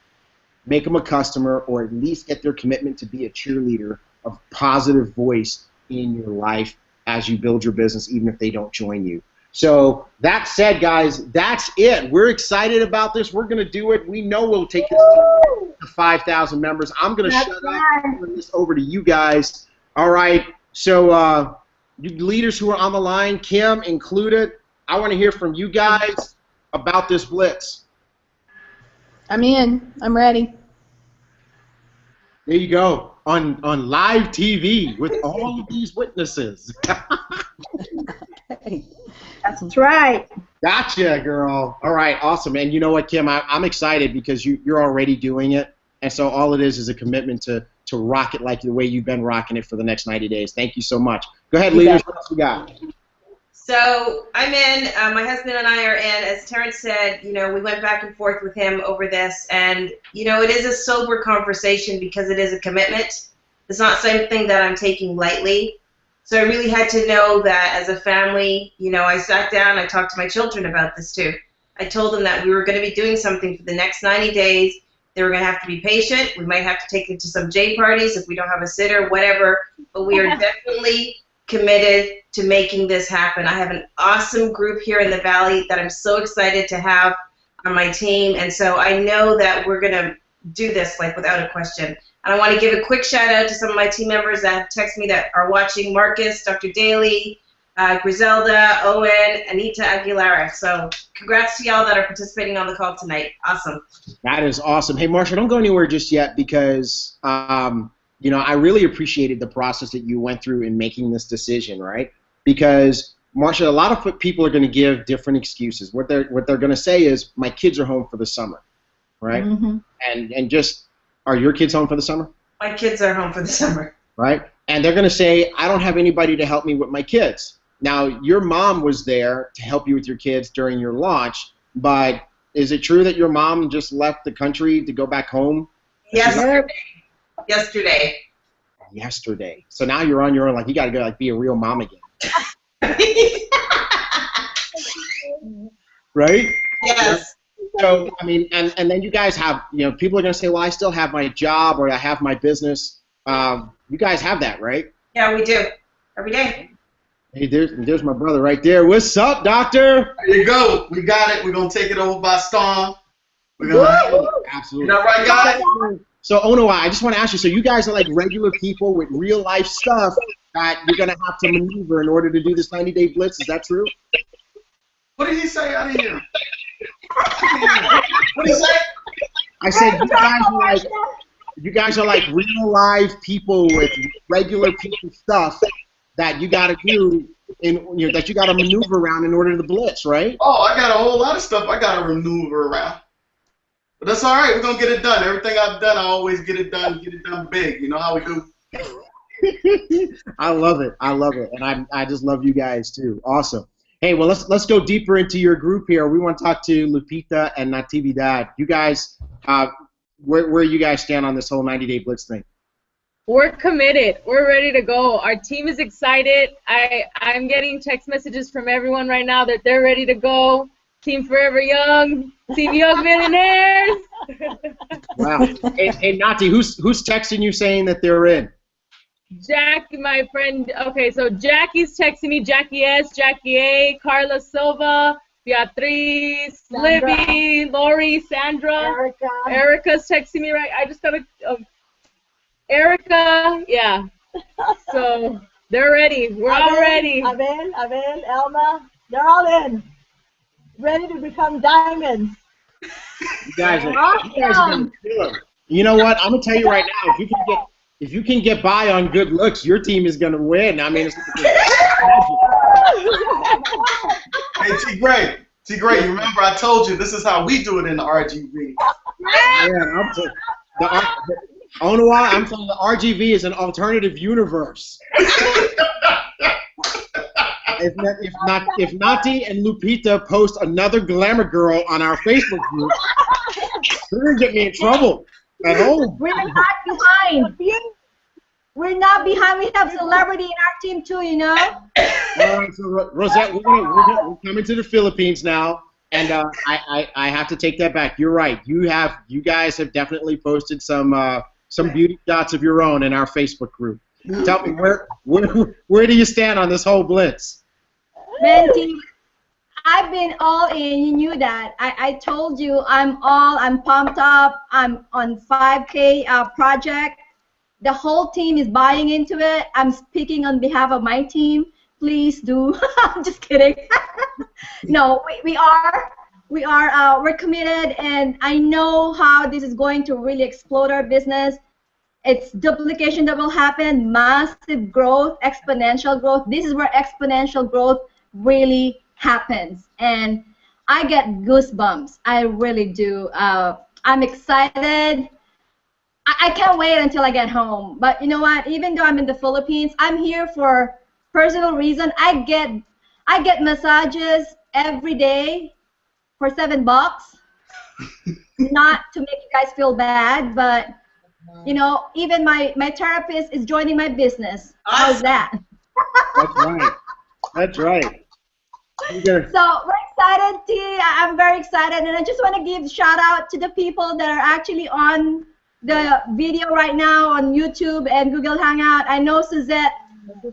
B: make them a customer, or at least get their commitment to be a cheerleader of positive voice in your life as you build your business, even if they don't join you. So that said, guys, that's it. We're excited about this. We're going to do it. We know we'll take this to 5,000 members. I'm going to shut up and turn this over to you guys. All right. So you leaders who are on the line, Kim included, I want to hear from you guys about this blitz.
E: I'm in. I'm ready.
B: There you go. On live TV with all of these witnesses.
A: That's right.
B: Gotcha, girl. All right, awesome. And you know what, Kim? I'm excited because you're already doing it. And so all it is a commitment to rock it like the way you've been rocking it for the next 90 days. Thank you so much. Go ahead, leaders. What else we got?
C: So I'm in. My husband and I are in. As Terrence said, we went back and forth with him over this, and it is a sober conversation because it is a commitment. It's not something that I'm taking lightly. So I really had to know that as a family, I sat down, I talked to my children about this too. I told them that we were going to be doing something for the next 90 days. They were going to have to be patient. We might have to take them to some J parties if we don't have a sitter, whatever. But we are definitely committed to making this happen. I have an awesome group here in the Valley that I'm so excited to have on my team, and so I know that we're going to do this without a question. And I want to give a quick shout out to some of my team members that have texted me that are watching: Marcus, Dr. Daly, Griselda, Owen, Anita Aguilera. So congrats to y'all that are participating on the call tonight. Awesome. That
B: is awesome. Hey, Marsha, don't go anywhere just yet because I really appreciated the process that you went through in making this decision, right? Because, Marsha, a lot of people are going to give different excuses. What they're going to say is, my kids are home for the summer, right? Mm-hmm. And just, are your kids home for the summer?
C: My kids are home for the summer.
B: Right? And they're going to say, I don't have anybody to help me with my kids. Now, your mom was there to help you with your kids during your launch, but is it true that your mom just left the country to go back home? Yesterday. So now you're on your own. You got to go be a real mom again. Right?
C: Yes.
B: So, and then you guys have, people are going to say, well, I still have my job or I have my business. You guys have that, right?
C: Yeah, we do. Every day.
B: Hey, there's my brother right there. What's up, doctor?
F: There you go. We got it. We're going to take it over by storm.
B: Absolutely.
F: Is that right, guys?
B: So, Onoa, I just want to ask you, so you guys are regular people with real life stuff that you're going to have to maneuver in order to do this 90-day blitz. Is that true?
F: What did he say out of here? What did he say?
B: I said you guys are like real live people with regular people stuff that you got to do that you got to maneuver around in order to blitz, right?
F: Oh, I got a whole lot of stuff I got to maneuver around. But that's all right. We're going to get it done. Everything I've done, I always get it done big. You know how we do.
B: I love it. And I just love you guys too. Awesome. Hey, well, let's go deeper into your group here. We want to talk to Lupita and Natividad. You guys, where you guys stand on this whole 90-day blitz thing?
D: We're committed. We're ready to go. Our team is excited. I'm getting text messages from everyone right now that they're ready to go. Team Forever Young, Team Young Millionaires.
B: Wow. Hey, Nati, who's texting you saying that they're in?
D: Jackie, my friend. Okay, so Jackie's texting me. Jackie S, Jackie A, Carla Silva, Beatriz, Sandra, Libby, Lori, Sandra. Erica's texting me right. I just got Erica, yeah. So they're ready. We're all ready.
G: Abel, Elma, they're all in. Ready to become diamonds.
B: You guys are gonna kill them. You know what? I'm gonna tell you right now. If you can get by on good looks, your team is gonna win. It's
F: Hey, T.Gray, you remember I told you this is how we do it in the RGV.
B: Yeah, Onoa, I'm telling you, the RGV is an alternative universe. If Nati and Lupita post another glamour girl on our Facebook group, they're going to get me in trouble at home.
A: We're not behind. We're not behind. We have celebrity in our team too,
B: So Rosette, we're coming to the Philippines now. And I have to take that back. You're right. You guys have definitely posted some beauty shots of your own in our Facebook group. Tell me where do you stand on this whole blitz?
A: Menti, I've been all in. You knew that. I told you I'm pumped up. I'm on 5K project. The whole team is buying into it. I'm speaking on behalf of my team. Please do. I'm just kidding. No, we're committed, and I know how this is going to really explode our business. It's duplication that will happen, massive growth, exponential growth. This is where exponential growth really happens, and I get goosebumps. I really do. I'm excited. I can't wait until I get home. But you know what? Even though I'm in the Philippines, I'm here for personal reason. I get massages every day for $7. Not to make you guys feel bad, but you know, even my therapist is joining my business. How's that?
B: That's right. That's right.
A: So we're excited, T. I'm very excited, and I just want to give a shout out to the people that are actually on the video right now on YouTube and Google Hangout. I know Suzette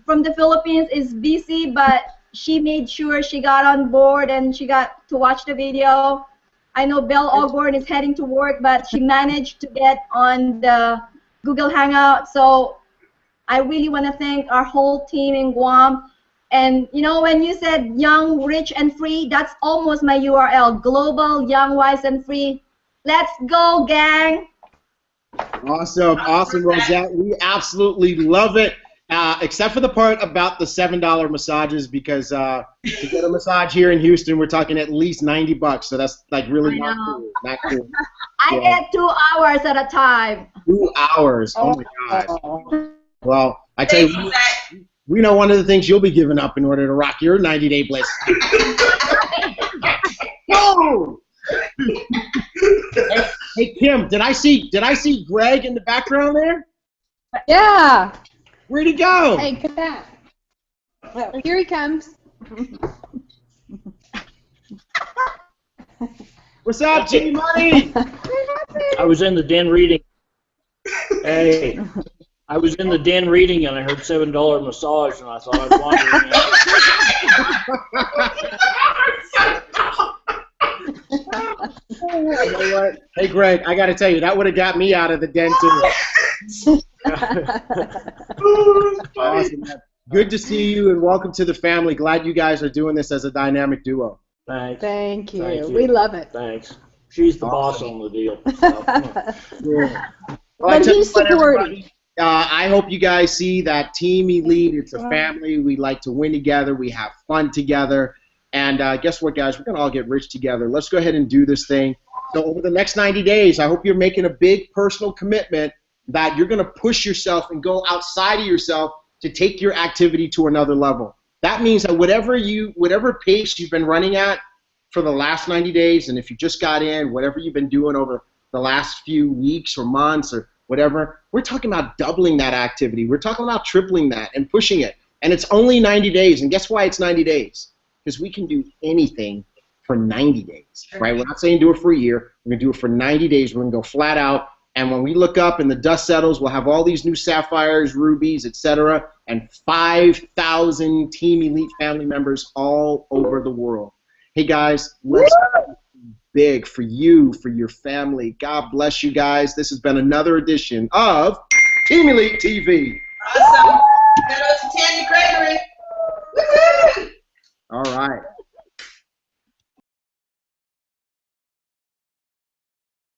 A: from the Philippines is busy, but she made sure she got on board and she got to watch the video. I know Belle Ogborn is heading to work, but she managed to get on the Google Hangout. So I really want to thank our whole team in Guam. And you know, when you said young, rich, and free, that's almost my URL. Global, young, wise, and free. Let's go, gang.
B: Awesome, awesome, Rosette. We absolutely love it, except for the part about the $7 massages, because to get a massage here in Houston, we're talking at least $90. So that's like really not cool. Not cool.
A: I get 2 hours at a time.
B: 2 hours. Oh my gosh. Well, I tell you, we know one of the things you'll be giving up in order to rock your 90-day blitz. Whoa! Hey Kim, did I see Greg in the background there?
E: Yeah.
B: Where'd he go?
E: Hey, come back. Well, here he comes.
B: What's up, G Money?
H: I was in the den reading. Hey, I was in the den reading, and I heard $7 massage, and I thought I'd wander
B: You know what? Hey, Greg, I got to tell you, that would have got me out of the den, too. Awesome, man. Good to see you, and welcome to the family. Glad you guys are doing this as a dynamic duo.
H: Thanks.
E: Thank you.
H: Thank you.
E: We love it.
H: Thanks. She's the boss on the deal. So.
B: Yeah. Well,
E: But he's supporting.
B: I hope you guys see that Team Elite. It's a family. We like to win together. We have fun together. And guess what, guys? We're going to all get rich together. Let's go ahead and do this thing. So over the next 90 days, I hope you're making a big personal commitment that you're going to push yourself and go outside of yourself to take your activity to another level. That means that whatever pace you've been running at for the last 90 days, and if you just got in, whatever you've been doing over the last few weeks or months or whatever, we're talking about doubling that activity. We're talking about tripling that and pushing it. And it's only 90 days. And guess why it's 90 days? Because we can do anything for 90 days, right? We're not saying do it for a year. We're going to do it for 90 days. We're going to go flat out. And when we look up and the dust settles, we'll have all these new sapphires, rubies, etc., and 5,000 Team Elite family members all over the world. Hey, guys, let's big for you, for your family. God bless you guys. This has been another edition of Team Elite TV.
C: Awesome. Hello to Tanya Gregory. Woo-hoo!
B: All right.